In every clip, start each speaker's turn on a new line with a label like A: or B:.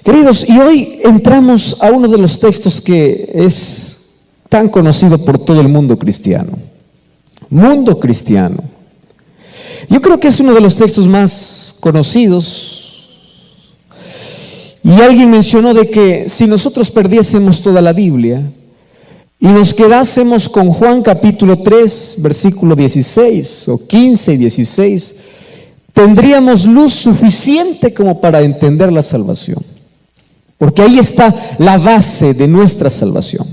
A: Queridos, y hoy entramos a uno de los textos que es tan conocido por todo el mundo cristiano. Mundo cristiano. Yo creo que es uno de los textos más conocidos. Y alguien mencionó de que si nosotros perdiésemos toda la Biblia y nos quedásemos con Juan capítulo 3, versículo 16 o 15 y 16, tendríamos luz suficiente como para entender la salvación. Porque ahí está la base de nuestra salvación.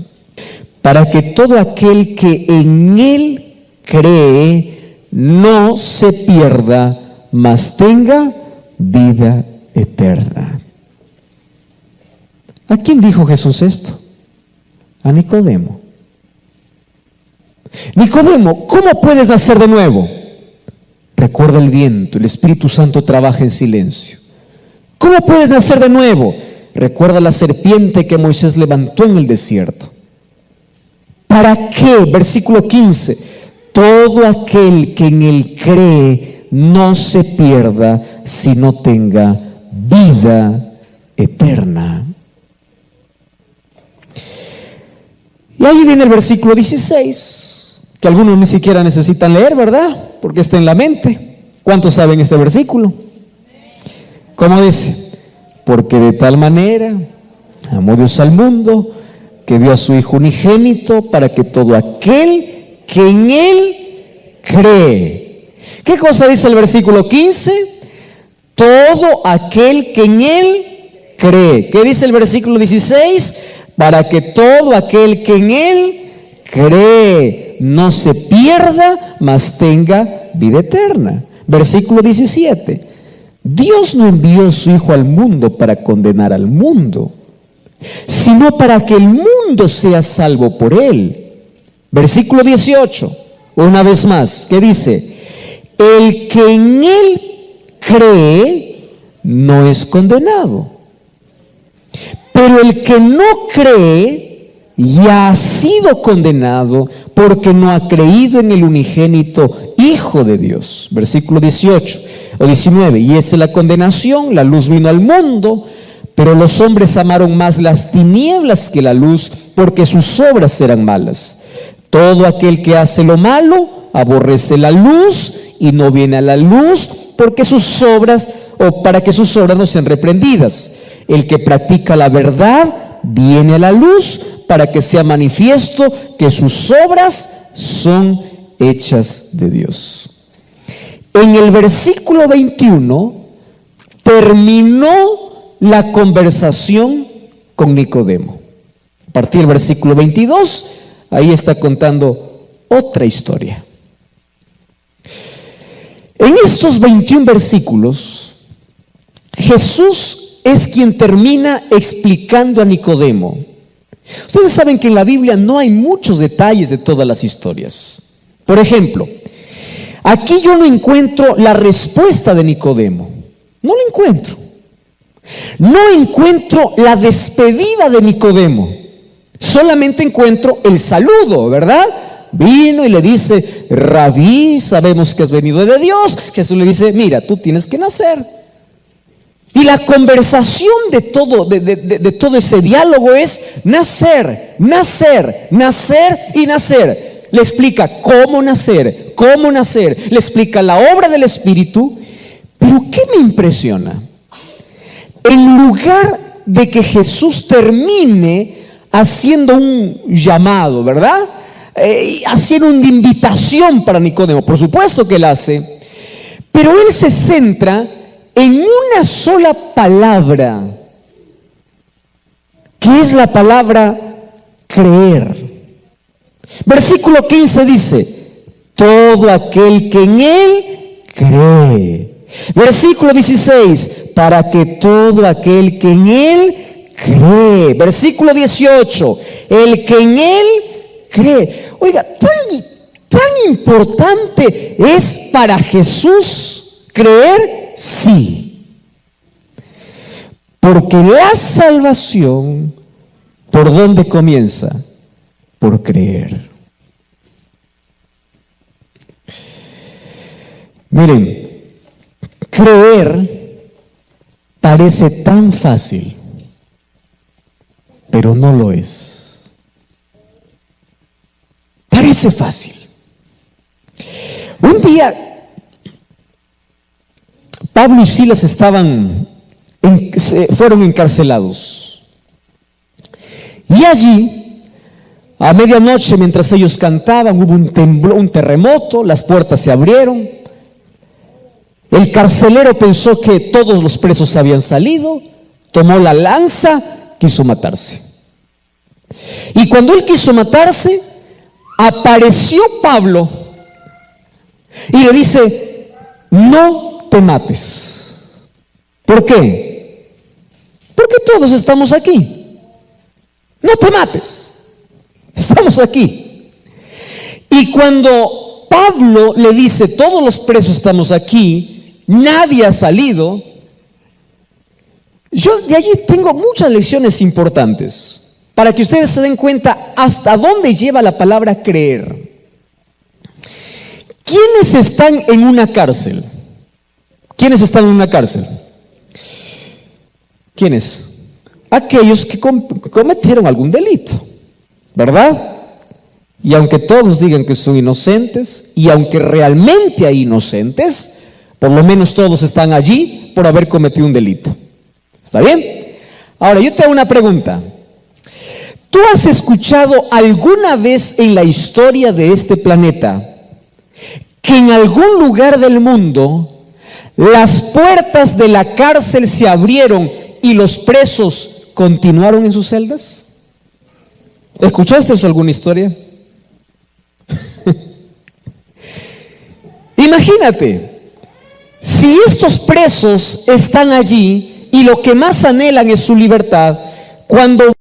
A: Para que todo aquel que en Él cree no se pierda, mas tenga vida eterna. ¿A quién dijo Jesús esto? A Nicodemo. Nicodemo, ¿cómo puedes nacer de nuevo? Recuerda el viento, el Espíritu Santo trabaja en silencio. ¿Cómo puedes nacer de nuevo? Recuerda la serpiente que Moisés levantó en el desierto. ¿Para qué? Versículo 15. Todo aquel que en Él cree no se pierda, sino tenga vida eterna. Y ahí viene el versículo 16, que algunos ni siquiera necesitan leer, ¿verdad? Porque está en la mente. ¿Cuántos saben este versículo? ¿Cómo dice? Porque de tal manera amó Dios al mundo, que dio a su Hijo unigénito, para que todo aquel que en Él cree. ¿Qué cosa dice el versículo 15? Todo aquel que en Él cree. ¿Qué dice el versículo 16? Para que todo aquel que en Él cree no se pierda, mas tenga vida eterna. Versículo 17. Dios no envió a su Hijo al mundo para condenar al mundo, sino para que el mundo sea salvo por Él. Versículo 18, una vez más, ¿qué dice? El que en Él cree no es condenado, pero el que no cree ya ha sido condenado porque no ha creído en el unigénito Hijo de Dios. Versículo 18 o 19, y esa es la condenación: la luz vino al mundo, pero los hombres amaron más las tinieblas que la luz, porque sus obras eran malas. Todo aquel que hace lo malo aborrece la luz y no viene a la luz, porque sus obras, o para que sus obras no sean reprendidas. El que practica la verdad viene a la luz, para que sea manifiesto que sus obras son hechas de Dios. En el versículo 21 terminó la conversación con Nicodemo. A partir del versículo 22, ahí está contando otra historia. En estos 21 versículos, Jesús es quien termina explicando a Nicodemo. Ustedes saben que en la Biblia no hay muchos detalles de todas las historias. Por ejemplo, aquí yo no encuentro la respuesta de Nicodemo. No la encuentro. No encuentro la despedida de Nicodemo. Solamente encuentro el saludo, ¿verdad? Vino y le dice: Rabí, sabemos que has venido de Dios. Jesús le dice: mira, tú tienes que nacer. Y la conversación de todo ese diálogo es nacer, nacer, nacer y nacer. Le explica cómo nacer, le explica la obra del Espíritu. Pero ¿qué me impresiona? En lugar de que Jesús termine haciendo un llamado, ¿verdad? Haciendo una invitación para Nicodemo, por supuesto que él hace, pero él se centra en una sola palabra, que es la palabra creer. Versículo 15 dice: todo aquel que en Él cree. Versículo 16: para que todo aquel que en Él cree. Versículo 18: el que en Él cree. Oiga, tan importante es para Jesús creer. Sí, porque la salvación, ¿por dónde comienza? Por creer. Miren, creer parece tan fácil, pero no lo es. Parece fácil. Un día, Pablo y Silas fueron encarcelados. Y allí, a medianoche, mientras ellos cantaban, hubo un terremoto, las puertas se abrieron. El carcelero pensó que todos los presos habían salido, tomó la lanza, quiso matarse. Y cuando él quiso matarse, apareció Pablo y le dice: no te mates. ¿Por qué? Porque todos estamos aquí. No te mates. Estamos aquí. Y cuando Pablo le dice: todos los presos estamos aquí, nadie ha salido, yo de allí tengo muchas lecciones importantes para que ustedes se den cuenta hasta dónde lleva la palabra creer. ¿Quiénes están en una cárcel? ¿Quiénes están en una cárcel? ¿Quiénes? Aquellos que cometieron algún delito, ¿verdad? Y aunque todos digan que son inocentes, y aunque realmente hay inocentes, por lo menos todos están allí por haber cometido un delito. ¿Está bien? Ahora, yo te hago una pregunta. ¿Tú has escuchado alguna vez en la historia de este planeta que en algún lugar del mundo las puertas de la cárcel se abrieron y los presos continuaron en sus celdas? ¿Escuchaste eso, alguna historia? Imagínate, si estos presos están allí y lo que más anhelan es su libertad, cuando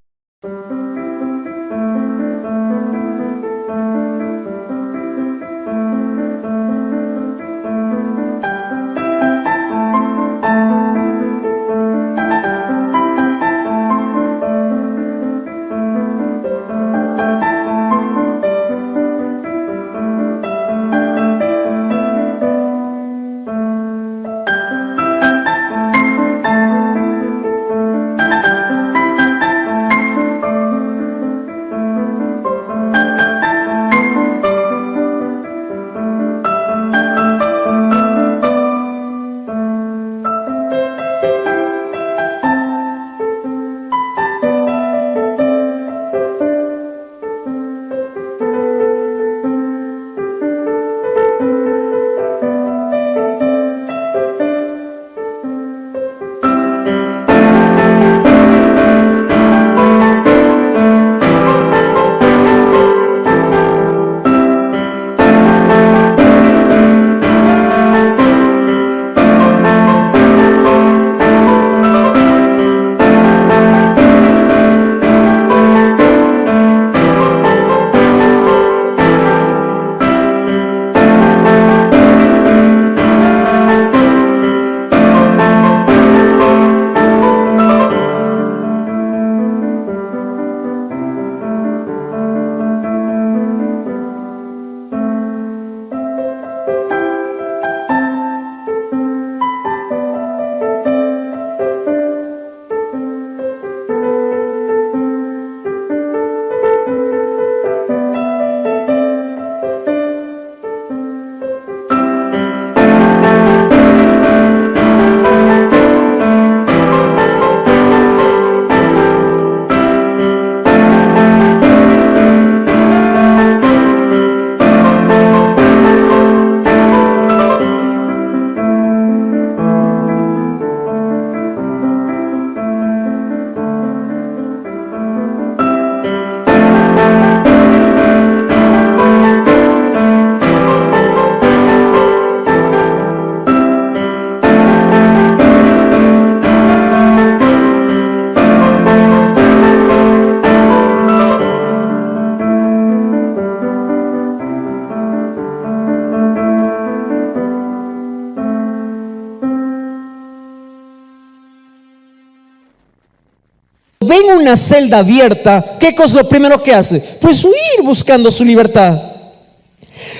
A: ven una celda abierta, ¿qué es lo primero que hace? Pues huir buscando su libertad.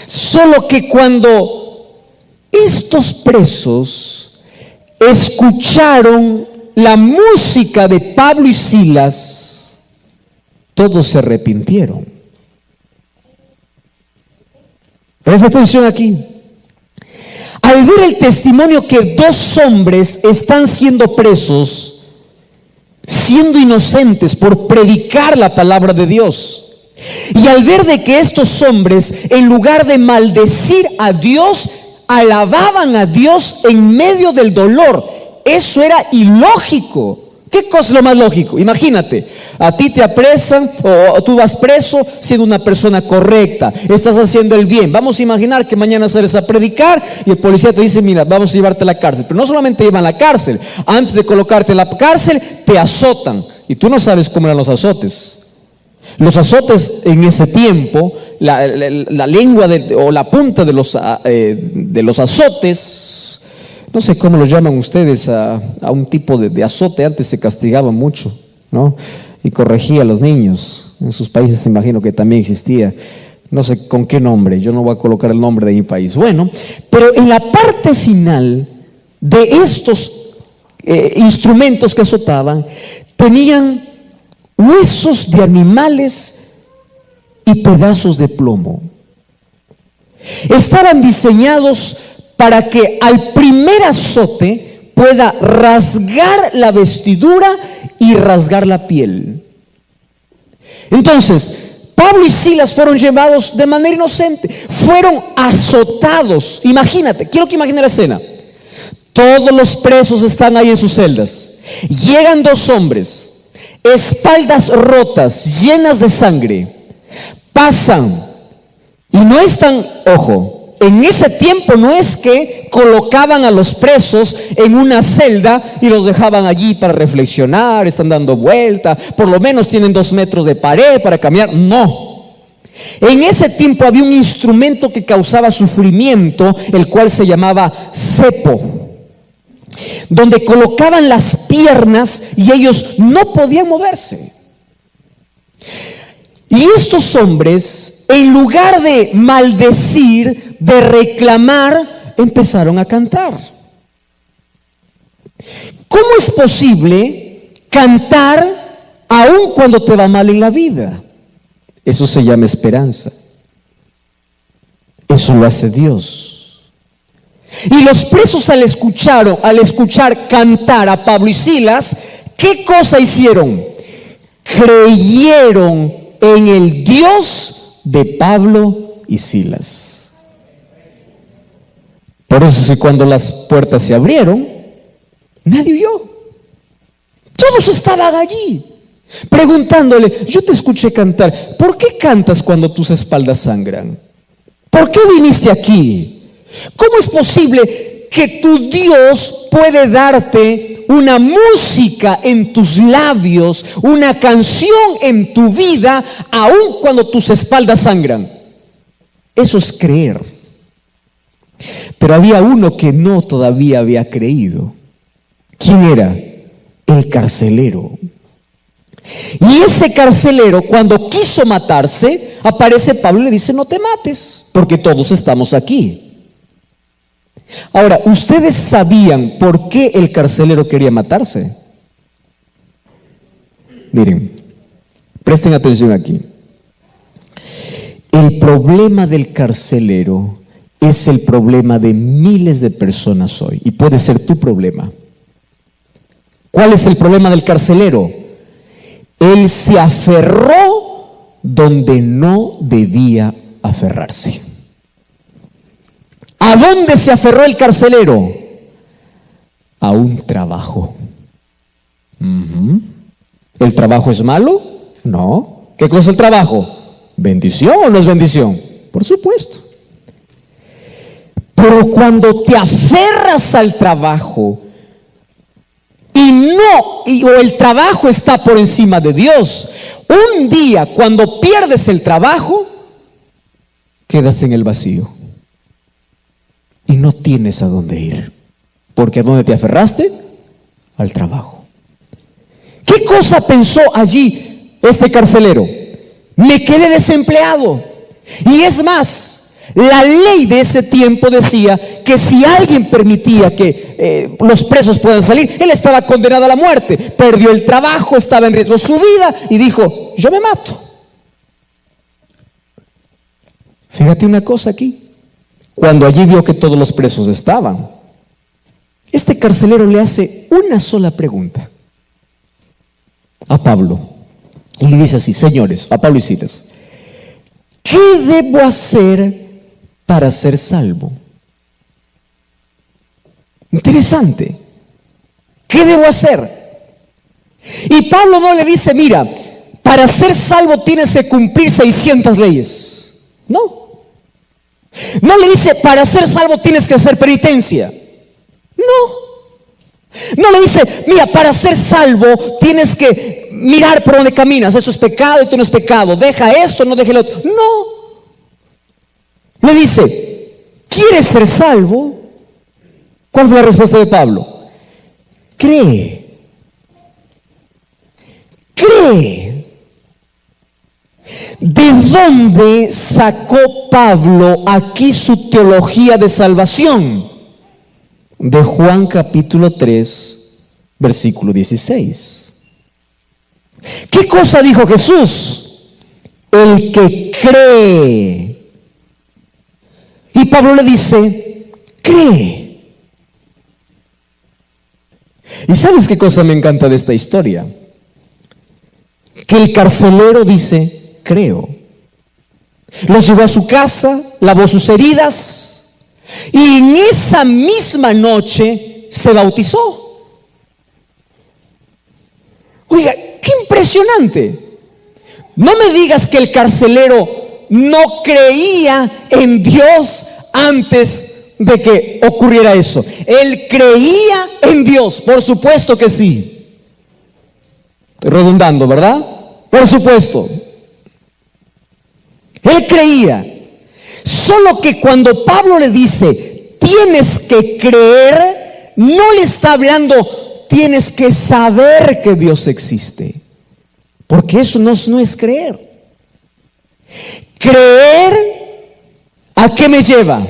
A: Solo que cuando estos presos escucharon la música de Pablo y Silas, todos se arrepintieron. Presta atención aquí. Al ver el testimonio que 2 hombres están siendo presos, siendo inocentes por predicar la palabra de Dios, y al ver de que estos hombres, en lugar de maldecir a Dios, alababan a Dios en medio del dolor, eso era ilógico. ¿Qué cosa es lo más lógico? Imagínate, a ti te apresan o tú vas preso siendo una persona correcta, estás haciendo el bien. Vamos a imaginar que mañana sales a predicar y el policía te dice, mira, vamos a llevarte a la cárcel. Pero no solamente llevan a la cárcel, antes de colocarte en la cárcel te azotan. Y tú no sabes cómo eran los azotes. Los azotes en ese tiempo, la lengua o la punta de los azotes, no sé cómo los llaman ustedes a un tipo de azote. Antes se castigaba mucho, ¿no? Y corregía a los niños. En sus países imagino que también existía. No sé con qué nombre, yo no voy a colocar el nombre de mi país. Bueno, pero en la parte final de estos instrumentos que azotaban, tenían huesos de animales y pedazos de plomo. Estaban diseñados para que al primer azote pueda rasgar la vestidura y rasgar la piel. Entonces, Pablo y Silas fueron llevados de manera inocente, fueron azotados. Imagínate, quiero que imagine la escena. Todos los presos están ahí en sus celdas. Llegan 2 hombres, espaldas rotas, llenas de sangre. Pasan y no están, ojo, en ese tiempo no es que colocaban a los presos en una celda y los dejaban allí para reflexionar, están dando vuelta, por lo menos tienen 2 metros de pared para caminar. No. En ese tiempo había un instrumento que causaba sufrimiento, el cual se llamaba cepo, donde colocaban las piernas y ellos no podían moverse. Y estos hombres, en lugar de maldecir, de reclamar, empezaron a cantar. ¿Cómo es posible cantar aun cuando te va mal en la vida? Eso se llama esperanza. Eso lo hace Dios. Y los presos al escuchar cantar a Pablo y Silas, ¿qué cosa hicieron? Creyeron en el Dios de Pablo y Silas. Por eso si cuando las puertas se abrieron, nadie huyó. Todos estaban allí, preguntándole, yo te escuché cantar, ¿por qué cantas cuando tus espaldas sangran? ¿Por qué viniste aquí? ¿Cómo es posible que tu Dios puede darte una música en tus labios, una canción en tu vida, aun cuando tus espaldas sangran? Eso es creer. Pero había uno que no todavía había creído. ¿Quién era? El carcelero. Y ese carcelero, cuando quiso matarse, aparece Pablo y le dice, no te mates, porque todos estamos aquí. Ahora, ¿ustedes sabían por qué el carcelero quería matarse? Miren, presten atención aquí. El problema del carcelero es el problema de miles de personas hoy, y puede ser tu problema. ¿Cuál es el problema del carcelero? Él se aferró donde no debía aferrarse. ¿A dónde se aferró el carcelero? A un trabajo. ¿El trabajo es malo? No. ¿Qué cosa es el trabajo? ¿Bendición o no es bendición? Por supuesto. Pero cuando te aferras al trabajo o el trabajo está por encima de Dios, un día cuando pierdes el trabajo, quedas en el vacío y no tienes a dónde ir. Porque ¿a dónde te aferraste? Al trabajo. ¿Qué cosa pensó allí este carcelero? Me quedé desempleado. Y es más, La ley de ese tiempo decía que si alguien permitía que los presos puedan salir, él estaba condenado a la muerte, perdió el trabajo, estaba en riesgo su vida y dijo, yo me mato. Fíjate una cosa aquí, cuando allí vio que todos los presos estaban, este carcelero le hace una sola pregunta a Pablo y le dice así, señores, a Pablo y Silas, ¿qué debo hacer para ser salvo? Interesante. ¿Qué debo hacer? Y Pablo no le dice, mira, para ser salvo tienes que cumplir 600 leyes. No. No le dice, para ser salvo tienes que hacer penitencia. No. No le dice, mira, para ser salvo tienes que mirar por donde caminas. Esto es pecado, esto no es pecado. Deja esto, no deje lo otro. No. Le dice, ¿quieres ser salvo? ¿Cuál fue la respuesta de Pablo? Cree. Cree. ¿De dónde sacó Pablo aquí su teología de salvación? De Juan capítulo 3, versículo 16. ¿Qué cosa dijo Jesús? El que cree. Y Pablo le dice, cree. ¿Y sabes qué cosa me encanta de esta historia? Que el carcelero dice, creo. Los llevó a su casa, lavó sus heridas y en esa misma noche se bautizó. Oiga, qué impresionante. No me digas que el carcelero no creía en Dios antes de que ocurriera eso. Él creía en Dios, por supuesto que sí. Estoy redundando, ¿verdad? Por supuesto. Él creía. Solo que cuando Pablo le dice, tienes que creer, no le está hablando, tienes que saber que Dios existe. Porque eso no es creer. Creer, ¿a qué me lleva?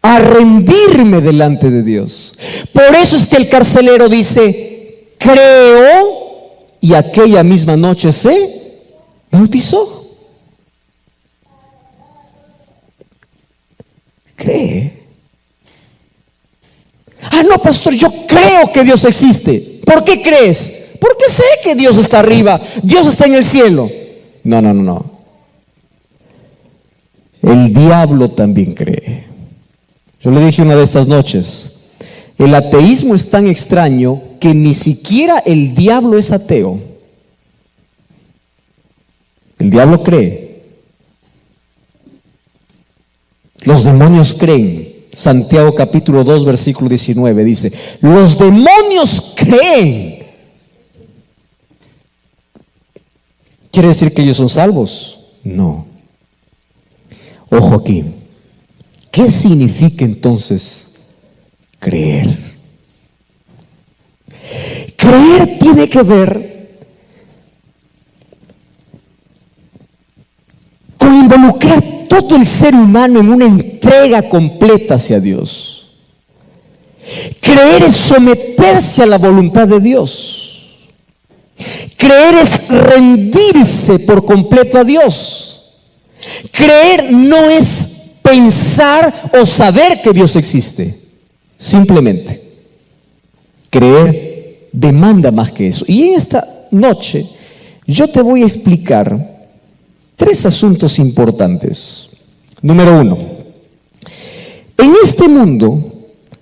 A: A rendirme delante de Dios. Por eso es que el carcelero dice, creo, y aquella misma noche se bautizó. Cree. Ah, no, pastor, yo creo que Dios existe. ¿Por qué crees? Porque sé que Dios está arriba, Dios está en el cielo. No. El diablo también cree. Yo le dije una de estas noches, el ateísmo es tan extraño que ni siquiera el diablo es ateo. El diablo cree. Los demonios creen. Santiago capítulo 2 versículo 19 dice, los demonios creen. ¿Quiere decir que ellos son salvos? No. Ojo aquí. ¿Qué significa entonces creer? Creer tiene que ver con involucrar todo el ser humano en una entrega completa hacia Dios. Creer es someterse a la voluntad de Dios. Creer es rendirse por completo a Dios. Creer no es pensar o saber que Dios existe. Simplemente, creer demanda más que eso. Y en esta noche yo te voy a explicar 3 asuntos importantes. Número 1. En este mundo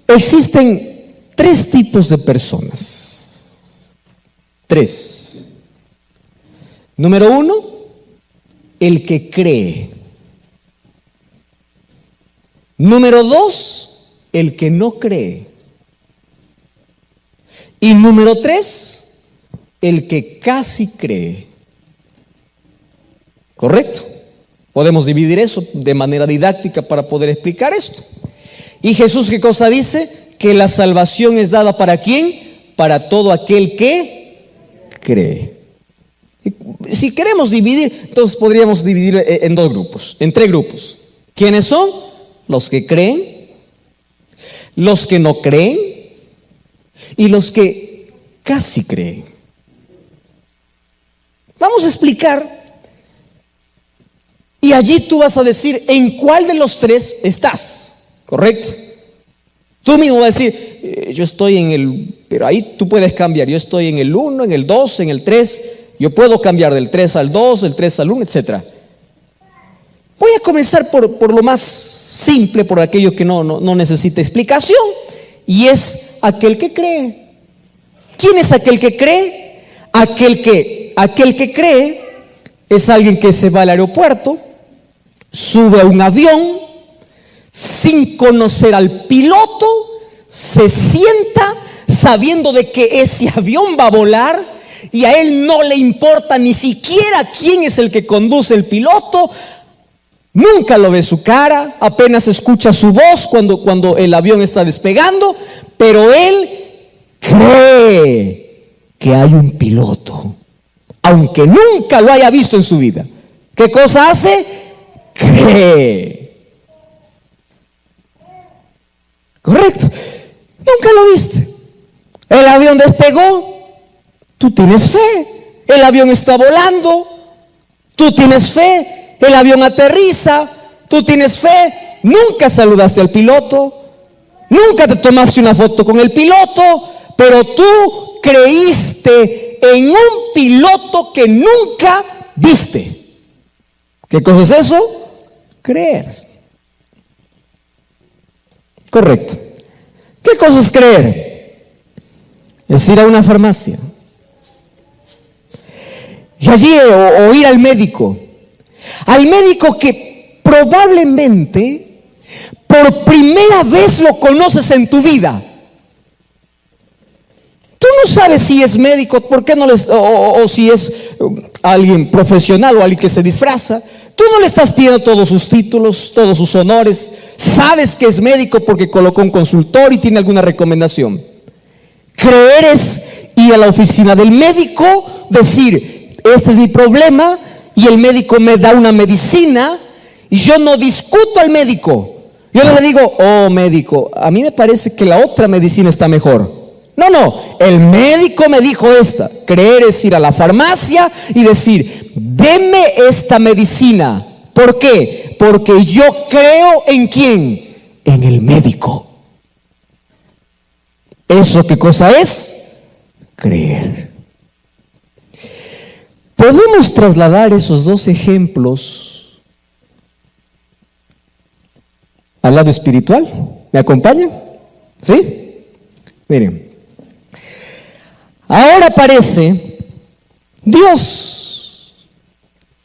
A: existen 3 tipos de personas. 3. Número 1, el que cree. Número 2, el que no cree. Y número 3, el que casi cree. ¿Correcto? Podemos dividir eso de manera didáctica para poder explicar esto. ¿Y Jesús qué cosa dice? Que la salvación es dada ¿para quién? Para todo aquel que cree. Si queremos dividir, entonces podríamos dividir en 2 grupos, en 3 grupos. ¿Quiénes son? Los que creen, los que no creen y los que casi creen. Vamos a explicar y allí tú vas a decir en cuál de los tres estás, ¿correcto? Tú mismo vas a decir, yo estoy en el, pero ahí tú puedes cambiar, yo estoy en el 1, en el 2, en el 3, yo puedo cambiar del 3 al 2, del 3 al 1, etc. Voy a comenzar por lo más simple, por aquello que no necesita explicación, y es aquel que cree. ¿Quién es aquel que cree? Aquel que cree es alguien que se va al aeropuerto, sube a un avión, sin conocer al piloto, se sienta sabiendo de que ese avión va a volar y a él no le importa ni siquiera quién es el que conduce el piloto. Nunca lo ve su cara, apenas escucha su voz cuando el avión está despegando, pero él cree que hay un piloto, aunque nunca lo haya visto en su vida. ¿Qué cosa hace? Cree. Correcto. Nunca lo viste. El avión despegó, tú tienes fe. El avión está volando, tú tienes fe. El avión aterriza, tú tienes fe. Nunca saludaste al piloto, nunca te tomaste una foto con el piloto, pero tú creíste en un piloto que nunca viste. ¿Qué cosa es eso? Creer. Correcto. ¿Qué cosa es creer? Es ir a una farmacia y allí o ir al médico que probablemente por primera vez lo conoces en tu vida. Tú no sabes si es médico, ¿por qué no o si es alguien profesional o alguien que se disfraza? Tú no le estás pidiendo todos sus títulos, todos sus honores. Sabes que es médico porque colocó un consultor y tiene alguna recomendación. Creer es ir a la oficina del médico, decir, este es mi problema, y el médico me da una medicina, y yo no discuto al médico. Yo no le digo, oh médico, a mí me parece que la otra medicina está mejor. No, el médico me dijo esta. Creer es ir a la farmacia y decir, deme esta medicina. ¿Por qué? Porque yo creo en quién, en el médico. ¿Eso qué cosa es? Creer. Podemos trasladar esos dos ejemplos al lado espiritual. ¿Me acompañan? ¿Sí? Miren. Ahora aparece Dios.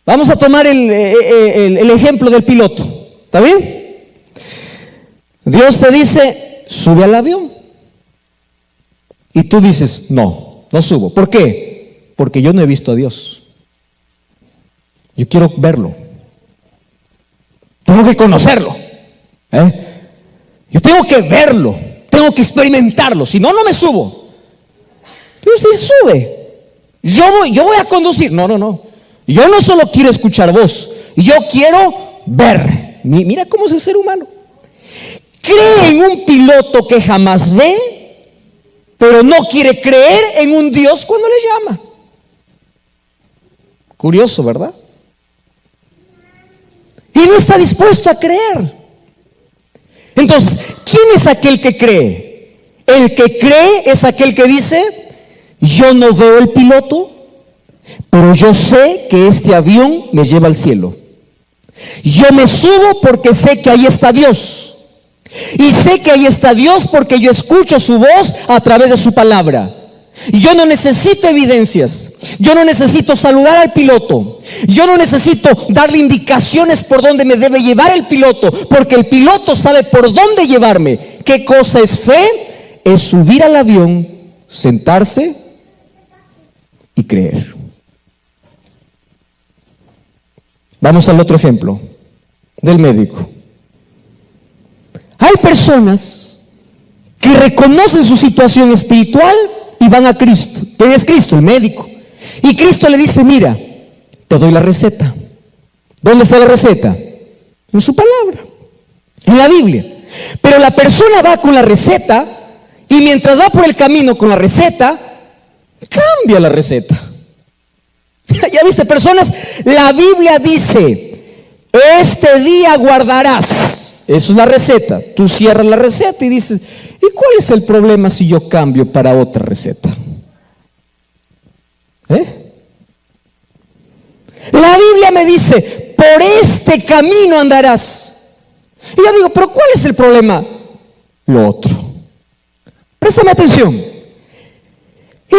A: Vamos a tomar el ejemplo del piloto. ¿Está bien? Dios te dice, sube al avión. Y tú dices, no subo. ¿Por qué? Porque yo no he visto a Dios. Yo quiero verlo. Tengo que conocerlo. Yo tengo que verlo. Tengo que experimentarlo. Si no, no me subo. Dios dice, sube. Yo voy a conducir. No. Yo no solo quiero escuchar voz. Yo quiero ver. Mira cómo es el ser humano. Cree en un piloto que jamás ve, pero no quiere creer en un Dios cuando le llama. Curioso, ¿verdad? Y no está dispuesto a creer. Entonces, ¿quién es aquel que cree? El que cree es aquel que dice, yo no veo el piloto, pero yo sé que este avión me lleva al cielo. Yo me subo porque sé que ahí está Dios. Y sé que ahí está Dios porque yo escucho su voz a través de su palabra. Yo no necesito evidencias. Yo no necesito saludar al piloto. Yo no necesito darle indicaciones por dónde me debe llevar el piloto, porque el piloto sabe por dónde llevarme. ¿Qué cosa es fe? Es subir al avión, sentarse y creer. Vamos al otro ejemplo del médico. Hay personas que reconocen su situación espiritual y van a Cristo. ¿Quién es Cristo? El médico. Y Cristo le dice, mira, te doy la receta. ¿Dónde está la receta? en su palabra, en la Biblia. Pero la persona va con la receta y mientras va por el camino con la receta, cambia la receta. Ya viste, personas, la Biblia dice, este día guardarás. Eso es la receta. Tú cierras la receta y dices, ¿y cuál es el problema si yo cambio para otra receta? La Biblia me dice, por este camino andarás. Y yo digo, ¿pero cuál es el problema? Lo otro. Préstame atención.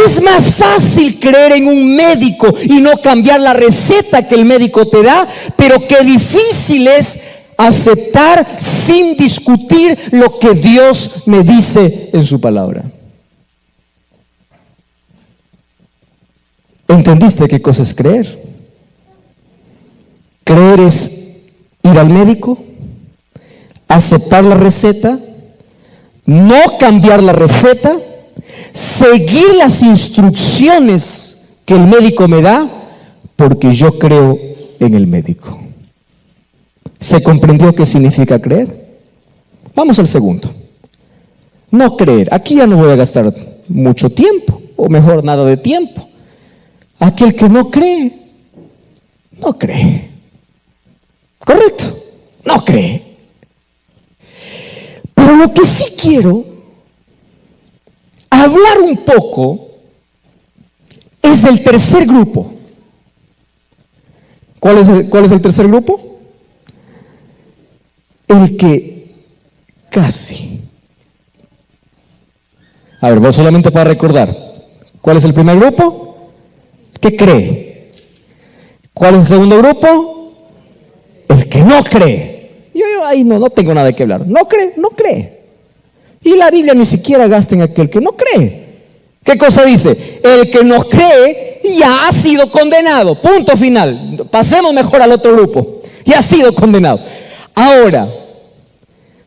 A: Es más fácil creer en un médico y no cambiar la receta que el médico te da, pero qué difícil es aceptar sin discutir lo que Dios me dice en su palabra. ¿Entendiste qué cosa es creer? Creer es ir al médico, aceptar la receta, no cambiar la receta, seguir las instrucciones que el médico me da, porque yo creo en el médico. ¿Se comprendió qué significa creer? Vamos al segundo. No creer. Aquí ya no voy a gastar mucho tiempo, o mejor, nada de tiempo. Aquel que no cree, no cree. ¿Correcto? No cree. Pero lo que sí quiero hablar un poco es del tercer grupo. ¿Cuál es el tercer grupo? El que casi. A ver, vos solamente para recordar. ¿Cuál es el primer grupo? Que cree. ¿Cuál es el segundo grupo? El que no cree. Yo ahí no tengo nada que hablar. No cree, no cree. Y la Biblia ni siquiera gasta en aquel que no cree. ¿Qué cosa dice? El que no cree ya ha sido condenado. Punto final. Pasemos mejor al otro grupo. Ya ha sido condenado. Ahora,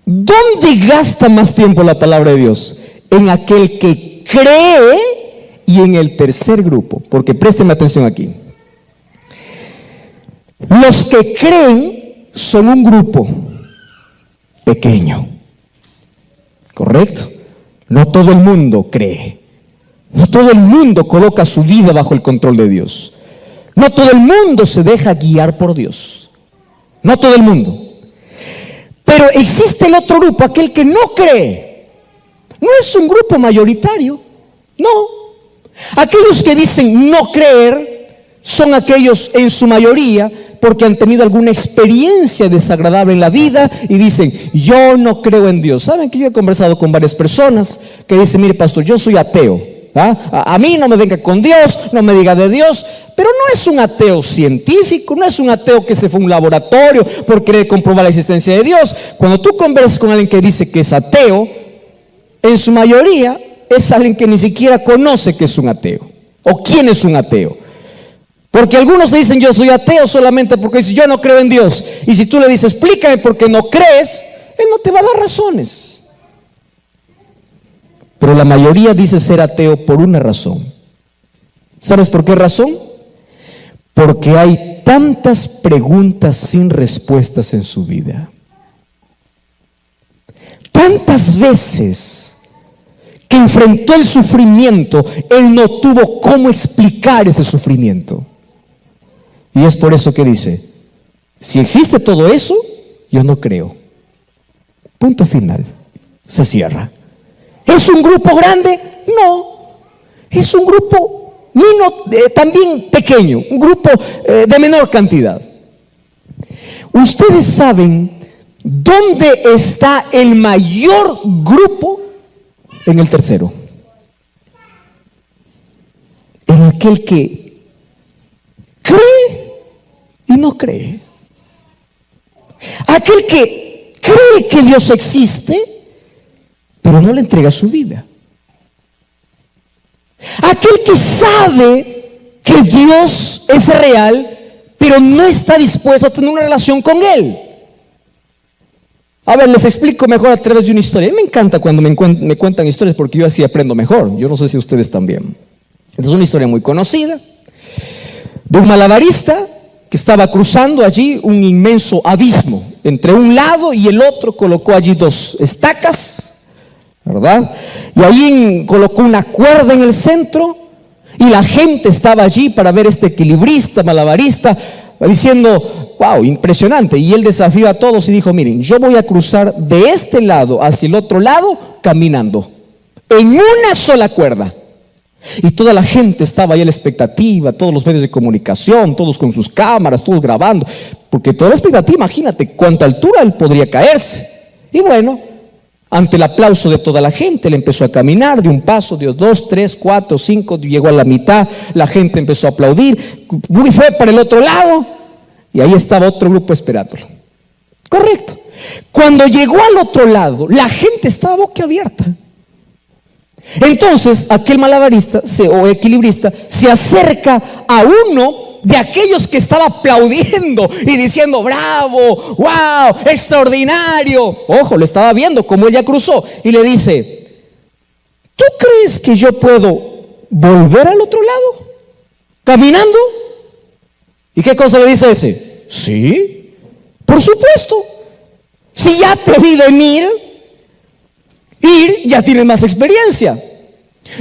A: ¿dónde gasta más tiempo la palabra de Dios? En aquel que cree y en el tercer grupo. Porque présteme atención aquí. Los que creen son un grupo pequeño. ¿Correcto? No todo el mundo cree. No todo el mundo coloca su vida bajo el control de Dios. No todo el mundo se deja guiar por Dios. No todo el mundo. Pero existe el otro grupo, aquel que no cree. No es un grupo mayoritario. No. Aquellos que dicen no creer son aquellos en su mayoría porque han tenido alguna experiencia desagradable en la vida y dicen, yo no creo en Dios. ¿Saben que yo he conversado con varias personas que dicen, mire pastor, yo soy ateo? A mí no me venga con Dios, no me diga de Dios, pero no es un ateo científico, no es un ateo que se fue a un laboratorio por querer comprobar la existencia de Dios. Cuando tú conversas con alguien que dice que es ateo, en su mayoría es alguien que ni siquiera conoce que es un ateo o quién es un ateo. Porque algunos dicen yo soy ateo solamente porque dicen yo no creo en Dios. Y si tú le dices explícame por qué no crees, él no te va a dar razones. Pero la mayoría dice ser ateo por una razón. ¿Sabes por qué razón? Porque hay tantas preguntas sin respuestas en su vida. Tantas veces que enfrentó el sufrimiento, él no tuvo cómo explicar ese sufrimiento. Y es por eso que dice, si existe todo eso, yo no creo. Punto final. Se cierra. ¿Es un grupo grande? No. Es un grupo también pequeño, un grupo de menor cantidad. Ustedes saben dónde está el mayor grupo. En el tercero. En aquel que cree y no cree. Aquel que cree que Dios existe, pero no le entrega su vida. Aquel que sabe que Dios es real, pero no está dispuesto a tener una relación con Él. A ver, les explico mejor a través de una historia. A mí me encanta cuando me cuentan historias porque yo así aprendo mejor. Yo no sé si ustedes también. Es una historia muy conocida de un malabarista que estaba cruzando allí un inmenso abismo. Entre un lado y el otro colocó allí 2 estacas, ¿verdad? Y ahí colocó una cuerda en el centro y la gente estaba allí para ver este equilibrista, malabarista, diciendo, wow, impresionante. Y él desafió a todos y dijo, miren, yo voy a cruzar de este lado hacia el otro lado caminando, en una sola cuerda. Y toda la gente estaba ahí a la expectativa, todos los medios de comunicación, todos con sus cámaras, todos grabando, porque toda la expectativa, imagínate cuánta altura él podría caerse. Y bueno, ante el aplauso de toda la gente, él empezó a caminar de un paso, dio 2, 3, 4, 5, llegó a la mitad, la gente empezó a aplaudir, fue para el otro lado, y ahí estaba otro grupo esperándolo. Correcto. Cuando llegó al otro lado, la gente estaba boquiabierta. Entonces aquel malabarista o equilibrista se acerca a uno de aquellos que estaba aplaudiendo y diciendo, bravo, wow, extraordinario. Ojo, le estaba viendo cómo ella cruzó y le dice, ¿tú crees que yo puedo volver al otro lado caminando? ¿Y qué cosa le dice ese? Sí, por supuesto. Si ya te vi venir, ya tienes más experiencia.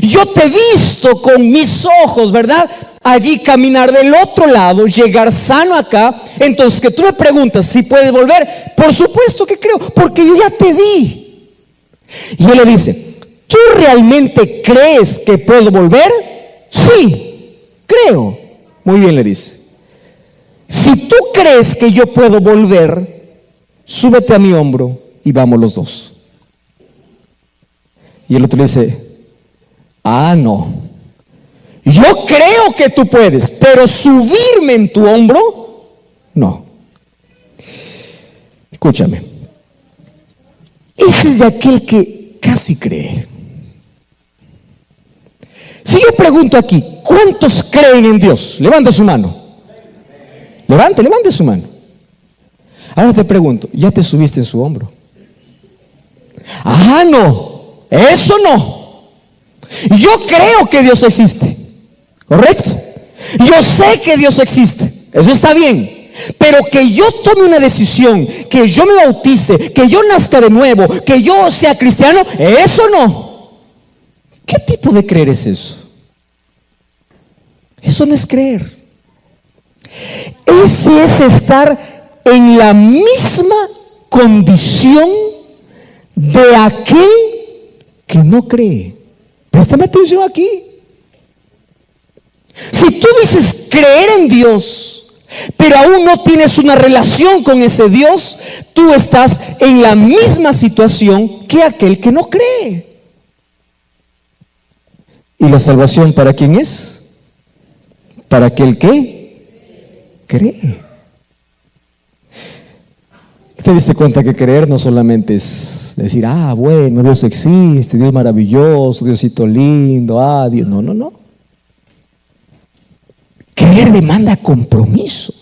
A: Yo te he visto con mis ojos, ¿verdad? Allí caminar del otro lado, llegar sano acá. Entonces que tú me preguntas si puedes volver, por supuesto que creo, porque yo ya te vi. Y él le dice, ¿tú realmente crees que puedo volver? Sí, creo. Muy bien, le dice. Si tú crees que yo puedo volver, súbete a mi hombro y vamos los dos. Y el otro le dice, no, yo creo que tú puedes, pero subirme en tu hombro, no. Escúchame, ese es de aquel que casi cree. Si yo pregunto aquí, ¿cuántos creen en Dios? Levante su mano. Levante su mano. Ahora te pregunto, ¿ya te subiste en su hombro? No. Eso no. Yo creo que Dios existe, ¿correcto? Yo sé que Dios existe, eso está bien. Pero que yo tome una decisión, que yo me bautice, que yo nazca de nuevo, que yo sea cristiano, eso no. ¿Qué tipo de creer es eso? Eso no es creer. Ese es estar en la misma condición de aquel que no cree. Préstame atención aquí. Si tú dices creer en Dios, pero aún no tienes una relación con ese Dios, tú estás en la misma situación que aquel que no cree. ¿Y la salvación para quién es? Para aquel que cree. ¿Te diste cuenta que creer no solamente es decir, bueno, Dios existe, Dios maravilloso, Diosito lindo, Dios? No. Creer demanda compromiso,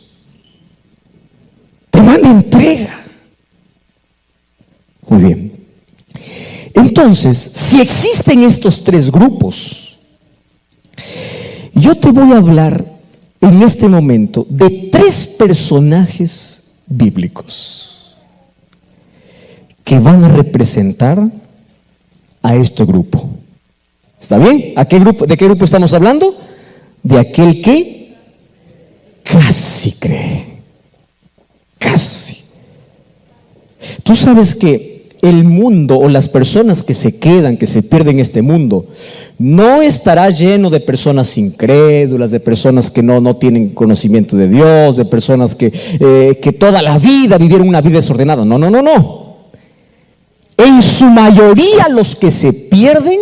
A: demanda entrega. Muy bien. Entonces, si existen estos 3 grupos, yo te voy a hablar en este momento de 3 personajes bíblicos que van a representar a este grupo. ¿Está bien? ¿A qué grupo? ¿De qué grupo estamos hablando? De aquel que casi cree. Casi. Tú sabes que el mundo o las personas que se quedan, que se pierden en este mundo, no estará lleno de personas incrédulas, de personas que no tienen conocimiento de Dios, de personas que toda la vida vivieron una vida desordenada. No. En su mayoría los que se pierden,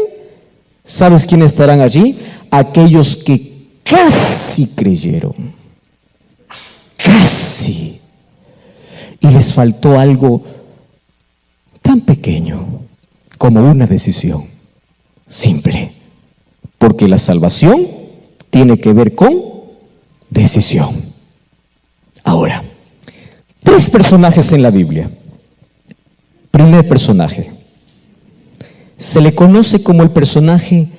A: ¿sabes quiénes estarán allí? Aquellos que casi creyeron, casi, y les faltó algo tan pequeño como una decisión simple, porque la salvación tiene que ver con decisión. Ahora, 3 personajes en la Biblia. Primer personaje, se le conoce como el personaje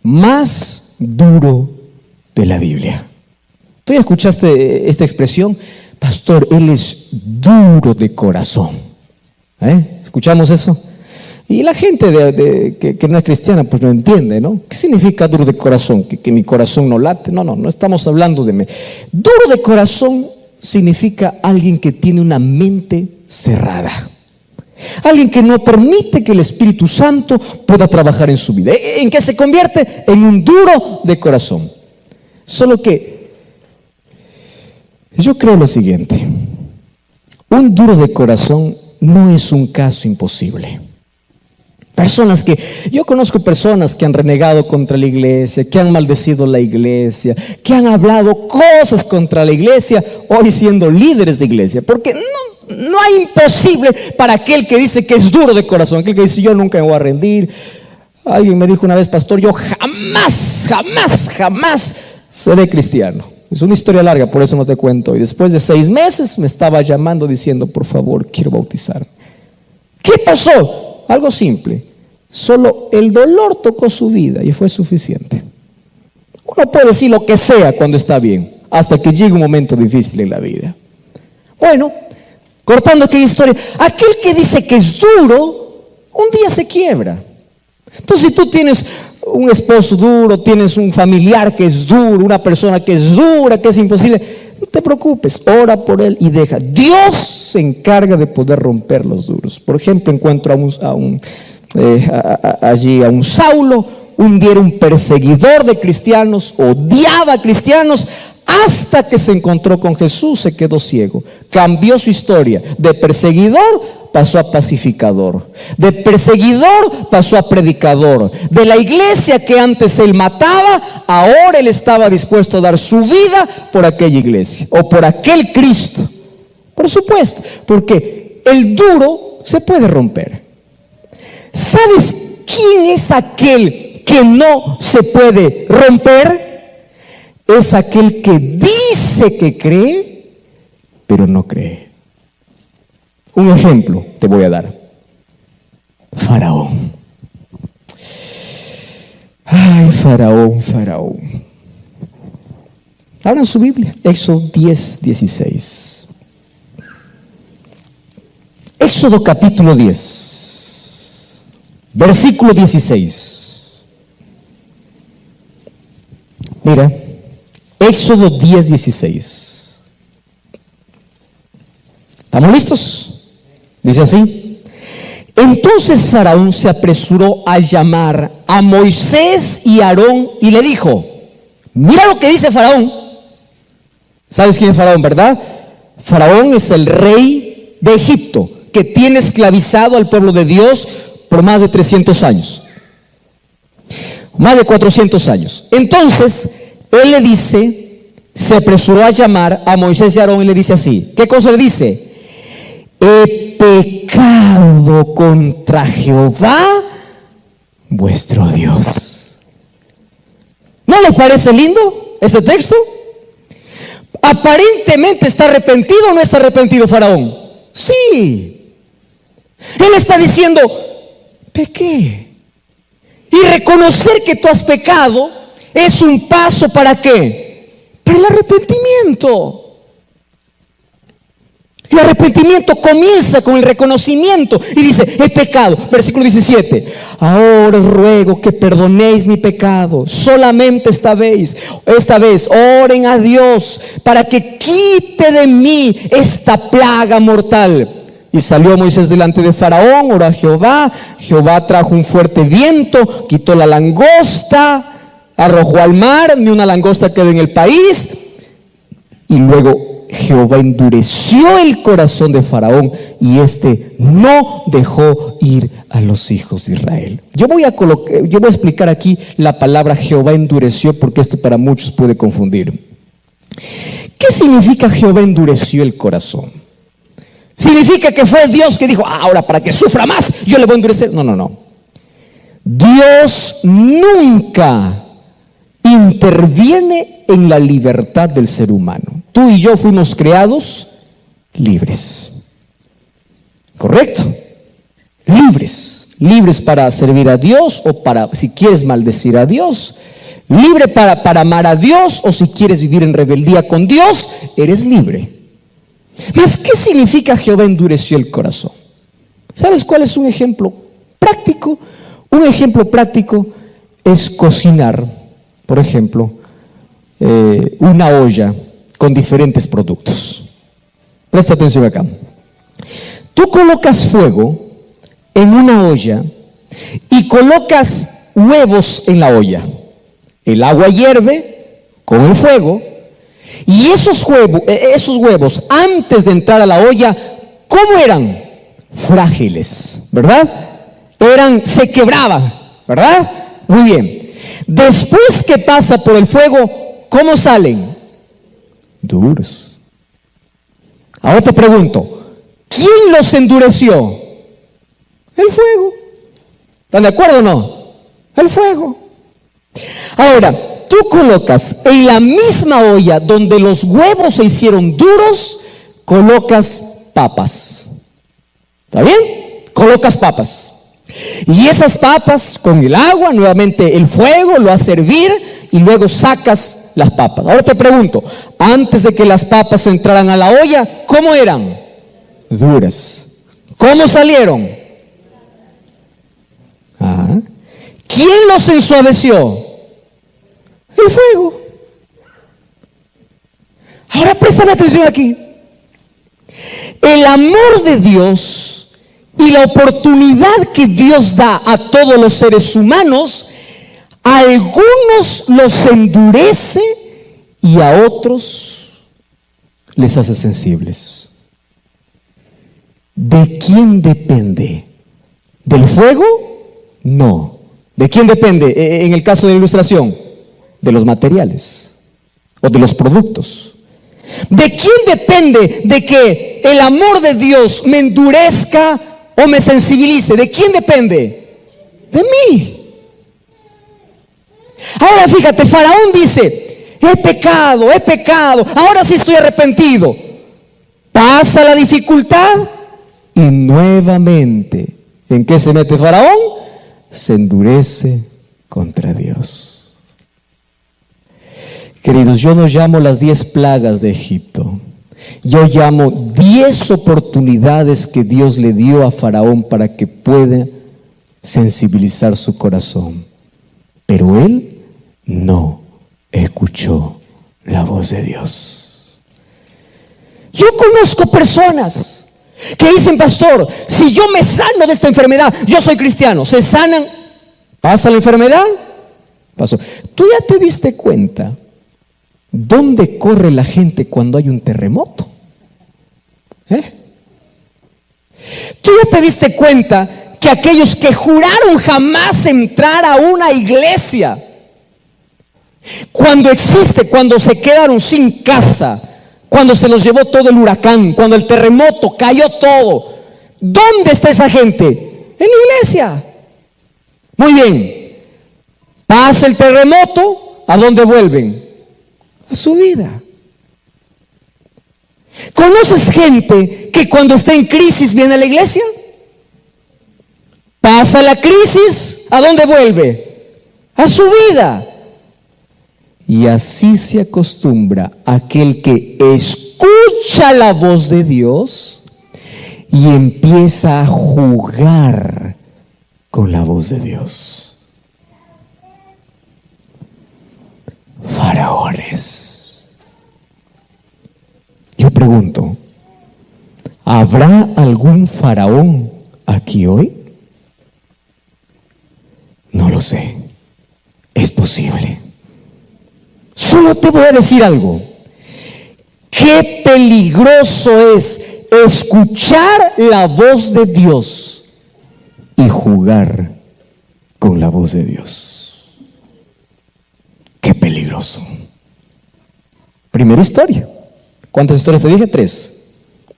A: más duro de la Biblia. Tú ya escuchaste esta expresión, pastor, él es duro de corazón. ¿Escuchamos eso? Y la gente que no es cristiana pues no entiende, ¿no? ¿Qué significa duro de corazón? ¿Que mi corazón no late? No estamos hablando de mí. Duro de corazón significa alguien que tiene una mente cerrada. Alguien que no permite que el Espíritu Santo pueda trabajar en su vida. ¿En qué se convierte? En un duro de corazón. Solo que yo creo lo siguiente. Un duro de corazón no es un caso imposible. Yo conozco personas que han renegado contra la iglesia, que han maldecido la iglesia, que han hablado cosas contra la iglesia, hoy siendo líderes de iglesia, porque no hay imposible para aquel que dice que es duro de corazón, aquel que dice yo nunca me voy a rendir. Alguien me dijo una vez, pastor, yo jamás seré cristiano. Es una historia larga, por eso no te cuento. Y después de 6 meses me estaba llamando diciendo, por favor, quiero bautizar. ¿Qué pasó? Algo simple. Solo el dolor tocó su vida y fue suficiente. Uno puede decir lo que sea cuando está bien, hasta que llegue un momento difícil en la vida. Bueno, cortando aquella historia, aquel que dice que es duro, un día se quiebra. Entonces, si tú tienes un esposo duro, tienes un familiar que es duro, una persona que es dura, que es imposible, no te preocupes, ora por él y deja. Dios se encarga de poder romper los duros. Por ejemplo, encuentro a un Saulo. Un día era un perseguidor de cristianos, odiaba a cristianos, hasta que se encontró con Jesús, se quedó ciego. Cambió su historia, de perseguidor pasó a pacificador, de perseguidor pasó a predicador. De la iglesia que antes él mataba, ahora él estaba dispuesto a dar su vida por aquella iglesia o por aquel Cristo. Por supuesto, porque el duro se puede romper. ¿Sabes quién es aquel que no se puede romper? Es aquel que dice que cree, pero no cree. Un ejemplo te voy a dar. Faraón. Ay, Faraón. Abran su Biblia, Éxodo 10:16. Éxodo capítulo 10. Versículo 16. Mira, Éxodo 10:16. ¿Estamos listos? Dice así: entonces Faraón se apresuró a llamar a Moisés y Aarón y le dijo, mira lo que dice Faraón. ¿Sabes quién es Faraón, verdad? Faraón es el rey de Egipto, que tiene esclavizado al pueblo de Dios por más de 300 años, más de 400 años. Entonces, él le dice, se apresuró a llamar a Moisés y Aarón y le dice así. ¿Qué cosa le dice? He pecado contra Jehová, vuestro Dios. ¿No les parece lindo este texto? Aparentemente está arrepentido o no está arrepentido Faraón. Sí. Él está diciendo, pequé. Y reconocer que tú has pecado es un paso ¿para qué? Para el arrepentimiento. El arrepentimiento comienza con el reconocimiento y dice, he pecado. Versículo 17. Ahora os ruego que perdonéis mi pecado. Solamente esta vez oren a Dios para que quite de mí esta plaga mortal. Y salió Moisés delante de Faraón, oró a Jehová. Jehová trajo un fuerte viento, quitó la langosta, arrojó al mar, ni una langosta quedó en el país. Y luego Jehová endureció el corazón de Faraón y éste no dejó ir a los hijos de Israel. Yo voy a explicar aquí la palabra Jehová endureció, porque esto para muchos puede confundir. ¿Qué significa Jehová endureció el corazón? ¿Significa que fue Dios que dijo, ahora para que sufra más, yo le voy a endurecer? No. Dios nunca interviene en la libertad del ser humano. Tú y yo fuimos creados libres. ¿Correcto? Libres para servir a Dios o para, si quieres, maldecir a Dios. Libre para amar a Dios, o si quieres vivir en rebeldía con Dios, eres libre. Mas, ¿qué significa Jehová endureció el corazón? ¿Sabes cuál es un ejemplo práctico? Un ejemplo práctico es cocinar, por ejemplo, una olla con diferentes productos. Presta atención acá. Tú colocas fuego en una olla y colocas huevos en la olla. El agua hierve con el fuego y esos huevos, antes de entrar a la olla, ¿cómo eran? Frágiles, ¿verdad? Se quebraban, ¿verdad? Muy bien. Después que pasa por el fuego, ¿cómo salen? Duros. Ahora te pregunto, ¿quién los endureció? El fuego. ¿Están de acuerdo o no? El fuego. Ahora, tú colocas en la misma olla donde los huevos se hicieron duros, colocas papas. ¿Está bien? Colocas papas. Y esas papas con el agua, nuevamente el fuego lo hace hervir y luego sacas las papas. Ahora te pregunto, antes de que las papas entraran a la olla, ¿cómo eran? Duras. ¿Cómo salieron? ¿Quién los ensuaveció? El fuego. Ahora préstame atención aquí. El amor de Dios y la oportunidad que Dios da a todos los seres humanos, a algunos los endurece y a otros les hace sensibles. ¿De quién depende? ¿Del fuego? No. ¿De quién depende en el caso de la ilustración? De los materiales o de los productos. ¿De quién depende de que el amor de Dios me endurezca o me sensibilice? ¿De quién depende? De mí. Ahora fíjate, Faraón dice, he pecado, ahora sí estoy arrepentido. Pasa la dificultad y nuevamente, ¿en qué se mete Faraón? Se endurece contra Dios. Queridos, yo no llamo las 10 plagas de Egipto. Yo llamo 10 oportunidades que Dios le dio a Faraón para que pueda sensibilizar su corazón. Pero él no escuchó la voz de Dios. Yo conozco personas que dicen, pastor, si yo me sano de esta enfermedad, yo soy cristiano. Se sanan, pasa la enfermedad, pasó. ¿Tú ya te diste cuenta dónde corre la gente cuando hay un terremoto? ¿Tú ya te diste cuenta que aquellos que juraron jamás entrar a una iglesia, cuando se quedaron sin casa, cuando se los llevó todo el huracán, cuando el terremoto cayó todo, ¿dónde está esa gente? En la iglesia. Muy bien. Pasa el terremoto, ¿a dónde vuelven? A su vida. ¿Conoces gente que cuando está en crisis viene a la iglesia? Pasa la crisis, ¿a dónde vuelve? A su vida. Y así se acostumbra aquel que escucha la voz de Dios y empieza a jugar con la voz de Dios. Faraones. Yo pregunto, ¿habrá algún faraón aquí hoy? No lo sé. Es posible. Solo te voy a decir algo. Qué peligroso es escuchar la voz de Dios y jugar con la voz de Dios. Qué peligroso. Primera historia. ¿Cuántas historias te dije? 3.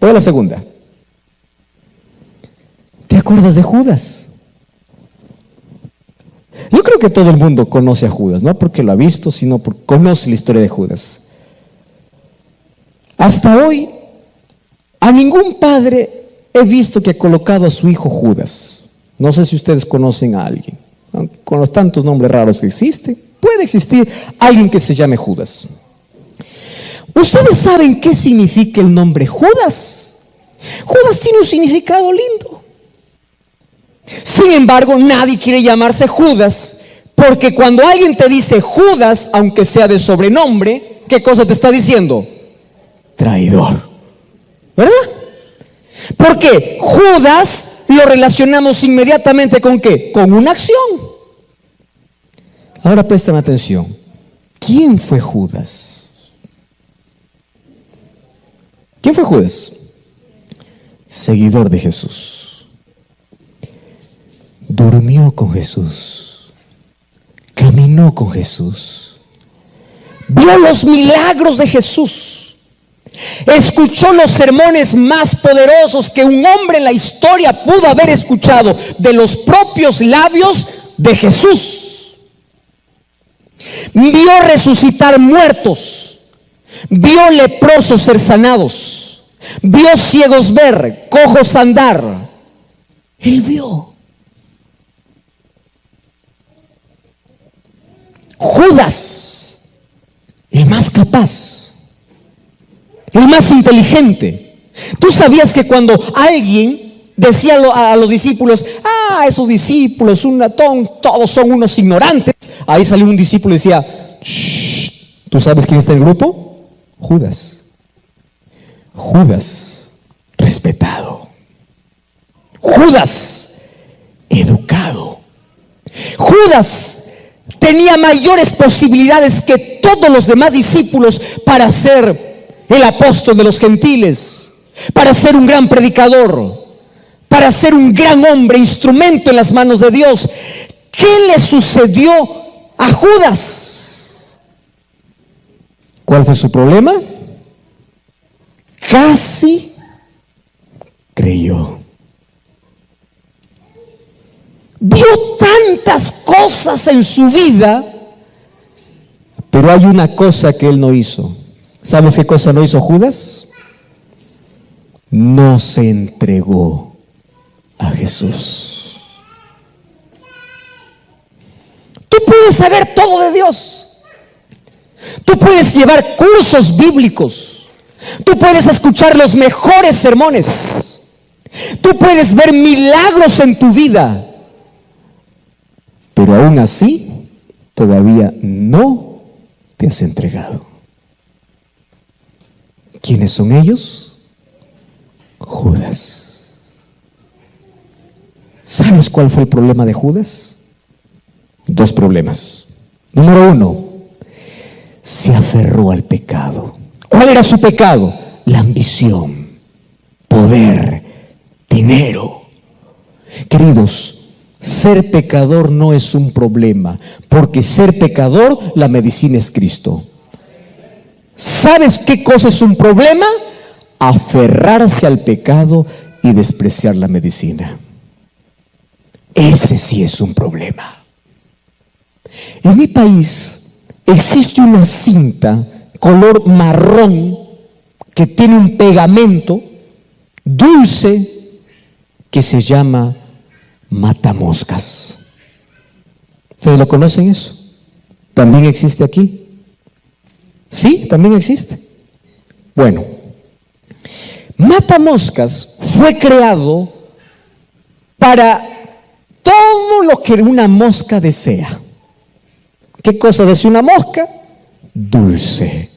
A: Voy a la segunda. ¿Te acuerdas de Judas? Yo creo que todo el mundo conoce a Judas, no porque lo ha visto, sino porque conoce la historia de Judas. Hasta hoy, a ningún padre he visto que ha colocado a su hijo Judas. No sé si ustedes conocen a alguien, con los tantos nombres raros que existen. Puede existir alguien que se llame Judas. ¿Ustedes saben qué significa el nombre Judas? Judas tiene un significado lindo. Sin embargo, nadie quiere llamarse Judas, porque cuando alguien te dice Judas, aunque sea de sobrenombre, ¿qué cosa te está diciendo? Traidor. ¿Verdad? Porque Judas lo relacionamos inmediatamente ¿con qué? Con una acción. Ahora presten atención. ¿Quién fue Judas? ¿Quién fue Judas? Seguidor de Jesús. Durmió con Jesús. Caminó con Jesús. Vio los milagros de Jesús. Escuchó los sermones más poderosos que un hombre en la historia pudo haber escuchado de los propios labios de Jesús. Vio resucitar muertos. Vio leprosos ser sanados. Vio ciegos ver, cojos andar. Él vio. Judas, el más capaz, el más inteligente. ¿Tú sabías que cuando alguien decía a los discípulos, esos discípulos, todos son unos ignorantes? Ahí salió un discípulo y decía, ¿tú sabes quién está en el grupo? Judas. Judas, respetado. Judas, educado. Judas tenía mayores posibilidades que todos los demás discípulos para ser el apóstol de los gentiles, para ser un gran predicador, para ser un gran hombre, instrumento en las manos de Dios. ¿Qué le sucedió a Judas? ¿Cuál fue su problema? Casi creyó. Vio tantas cosas en su vida, pero hay una cosa que él no hizo. ¿Sabes qué cosa no hizo Judas? No se entregó a Jesús. Tú puedes saber todo de Dios. Tú puedes llevar cursos bíblicos. Tú puedes escuchar los mejores sermones. Tú puedes ver milagros en tu vida. Pero aún así, todavía no te has entregado. ¿Quiénes son ellos? Judas. ¿Sabes cuál fue el problema de Judas? Dos problemas. Número uno, se aferró al pecado. ¿Cuál era su pecado? La ambición, poder, dinero. Queridos, ser pecador no es un problema, porque ser pecador, la medicina es Cristo. ¿Sabes qué cosa es un problema? Aferrarse al pecado y despreciar la medicina. Ese sí es un problema. En mi país existe una cinta color marrón que tiene un pegamento dulce que se llama matamoscas. ¿Ustedes lo conocen eso? ¿También existe aquí? Sí, también existe. Bueno, matamoscas fue creado para todo lo que una mosca desea. ¿Qué cosa desea una mosca? Dulce.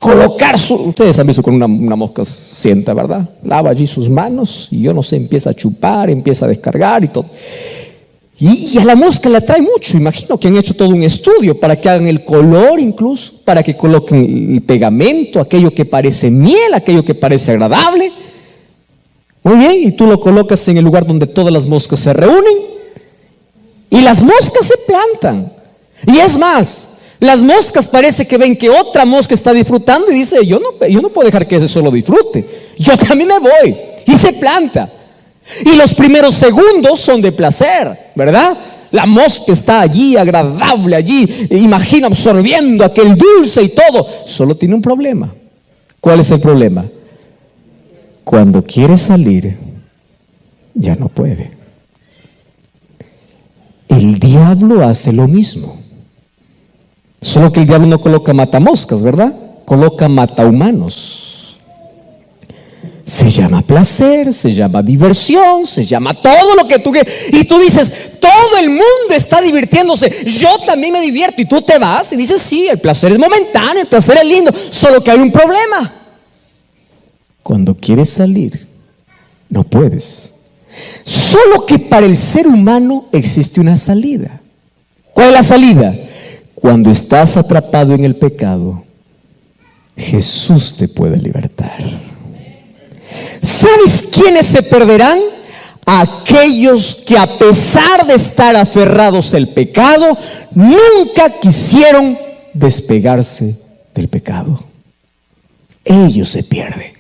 A: Ustedes han visto con una mosca sienta, ¿verdad? Lava allí sus manos y yo no sé, empieza a chupar, empieza a descargar y todo. Y a la mosca le atrae mucho. Imagino que han hecho todo un estudio para que hagan el color incluso, para que coloquen el pegamento, aquello que parece miel, aquello que parece agradable. Muy bien, y tú lo colocas en el lugar donde todas las moscas se reúnen y las moscas se plantan. Y es más, las moscas parece que ven que otra mosca está disfrutando y dice, yo no puedo dejar que ese solo disfrute, yo también me voy, y se planta. Y los primeros segundos son de placer, ¿verdad? La mosca está allí, agradable allí, imagina absorbiendo aquel dulce y todo. Solo tiene un problema. ¿Cuál es el problema? Cuando quiere salir, ya no puede. El diablo hace lo mismo. Solo que el diablo no coloca matamoscas, ¿verdad? Coloca matahumanos. Se llama placer, se llama diversión, se llama todo lo que tú quieras. Y tú dices, todo el mundo está divirtiéndose, yo también me divierto. Y tú te vas y dices, sí, el placer es momentáneo, el placer es lindo, solo que hay un problema. Cuando quieres salir, no puedes. Solo que para el ser humano existe una salida. ¿Cuál es la salida? Cuando estás atrapado en el pecado, Jesús te puede libertar. ¿Sabes quiénes se perderán? Aquellos que, a pesar de estar aferrados al pecado, nunca quisieron despegarse del pecado. Ellos se pierden.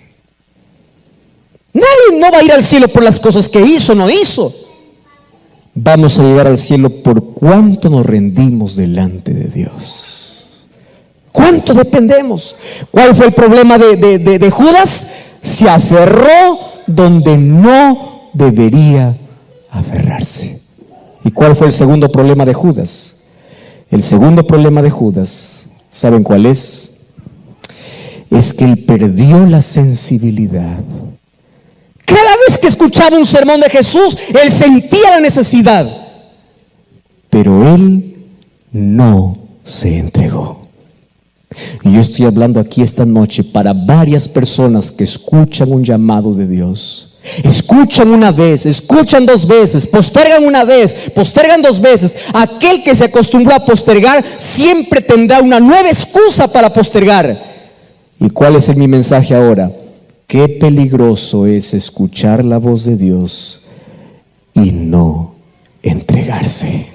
A: Nadie no va a ir al cielo por las cosas que hizo o no hizo. Vamos a llegar al cielo por cuánto nos rendimos delante de Dios. ¿Cuánto dependemos? ¿Cuál fue el problema de Judas? Se aferró donde no debería aferrarse. ¿Y cuál fue el segundo problema de Judas? El segundo problema de Judas, ¿saben cuál es? Es que él perdió la sensibilidad. Cada vez que escuchaba un sermón de Jesús, él sentía la necesidad, pero él no se entregó. Y yo estoy hablando aquí esta noche para varias personas que escuchan un llamado de Dios. Escuchan una vez, escuchan dos veces, postergan una vez, postergan dos veces. Aquel que se acostumbró a postergar siempre tendrá una nueva excusa para postergar. ¿Y cuál es mi mensaje ahora? Qué peligroso es escuchar la voz de Dios y no entregarse.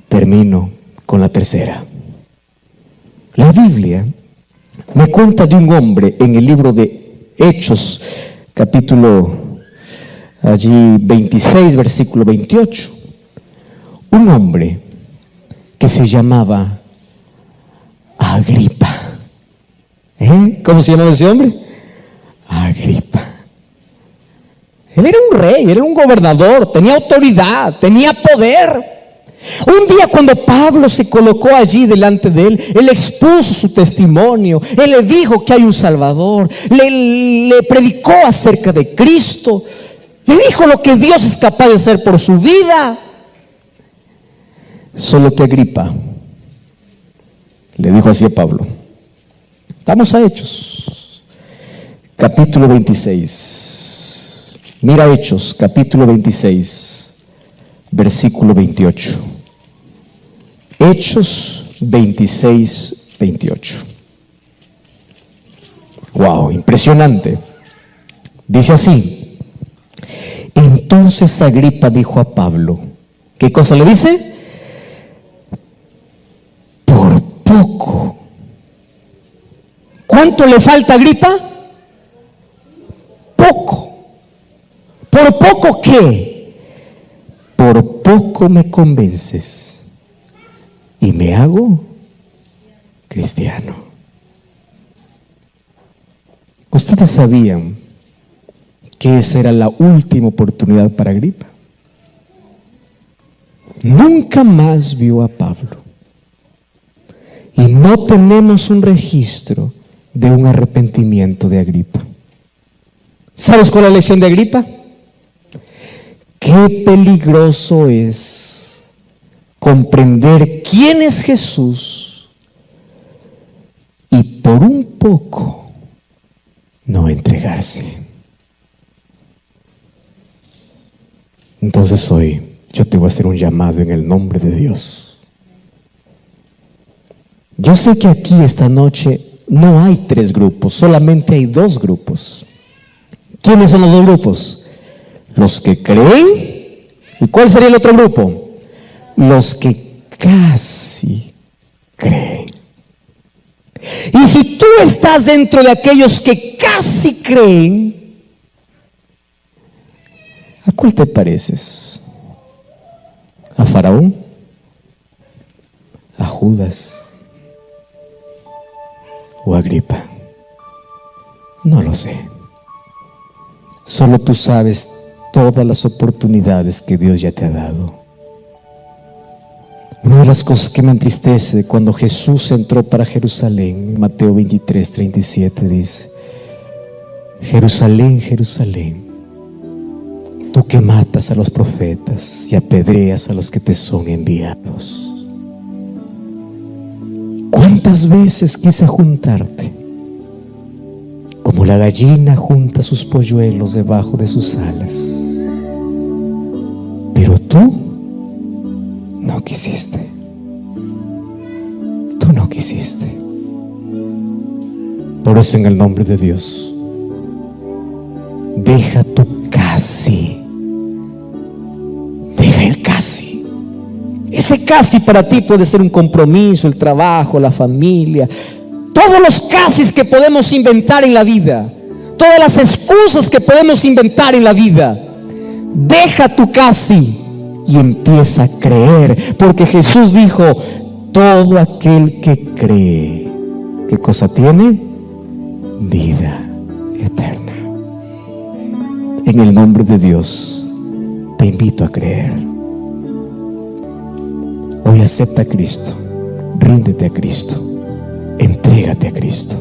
A: Termino con la tercera. La Biblia me cuenta de un hombre en el libro de Hechos, capítulo 26, versículo 28. Un hombre que se llamaba Agripa. ¿Cómo se llamaba ese hombre? Agripa. Él era un rey, era un gobernador, tenía autoridad, tenía poder. Un día cuando Pablo se colocó allí delante de él, él expuso su testimonio, él le dijo que hay un Salvador, le predicó acerca de Cristo, le dijo lo que Dios es capaz de hacer por su vida. Solo que Agripa le dijo así a Pablo. Vamos a Hechos, capítulo 26. Mira Hechos, capítulo 26, versículo 28. Hechos 26, 28. Wow, impresionante. Dice así. Entonces Agripa dijo a Pablo, ¿qué cosa le dice? Por poco. ¿Cuánto le falta a Agripa? Poco. ¿Por poco qué? Por poco me convences y me hago cristiano. ¿Ustedes sabían que esa era la última oportunidad para Agripa? Nunca más vio a Pablo. Y no tenemos un registro de un arrepentimiento de Agripa. ¿Sabes cuál es la lección de Agripa? Qué peligroso es comprender quién es Jesús y por un poco no entregarse. Entonces hoy yo te voy a hacer un llamado en el nombre de Dios. Yo sé que aquí esta noche no hay 3 grupos, solamente hay 2 grupos. ¿Quiénes son los 2 grupos? Los que creen. ¿Y cuál sería el otro grupo? Los que casi creen. Y si tú estás dentro de aquellos que casi creen, ¿a cuál te pareces? ¿A Faraón? ¿A Judas? ¿O a Agripa? No lo sé. Solo tú sabes todas las oportunidades que Dios ya te ha dado. Una de las cosas que me entristece cuando Jesús entró para Jerusalén, en Mateo 23, 37 dice: Jerusalén, Jerusalén, tú que matas a los profetas y apedreas a los que te son enviados. ¿Cuántas veces quise juntarte, como la gallina junta sus polluelos debajo de sus alas? Pero tú no quisiste. Tú no quisiste. Por eso, en el nombre de Dios, deja tu casi. Deja el casi. Ese casi para ti puede ser un compromiso, el trabajo, la familia, todos los casis que podemos inventar en la vida, todas las excusas que podemos inventar en la vida. Deja tu casi y empieza a creer, porque Jesús dijo: todo aquel que cree, ¿qué cosa tiene? Vida eterna. En el nombre de Dios te invito a creer. Hoy acepta a Cristo, ríndete a Cristo, entrégate a Cristo.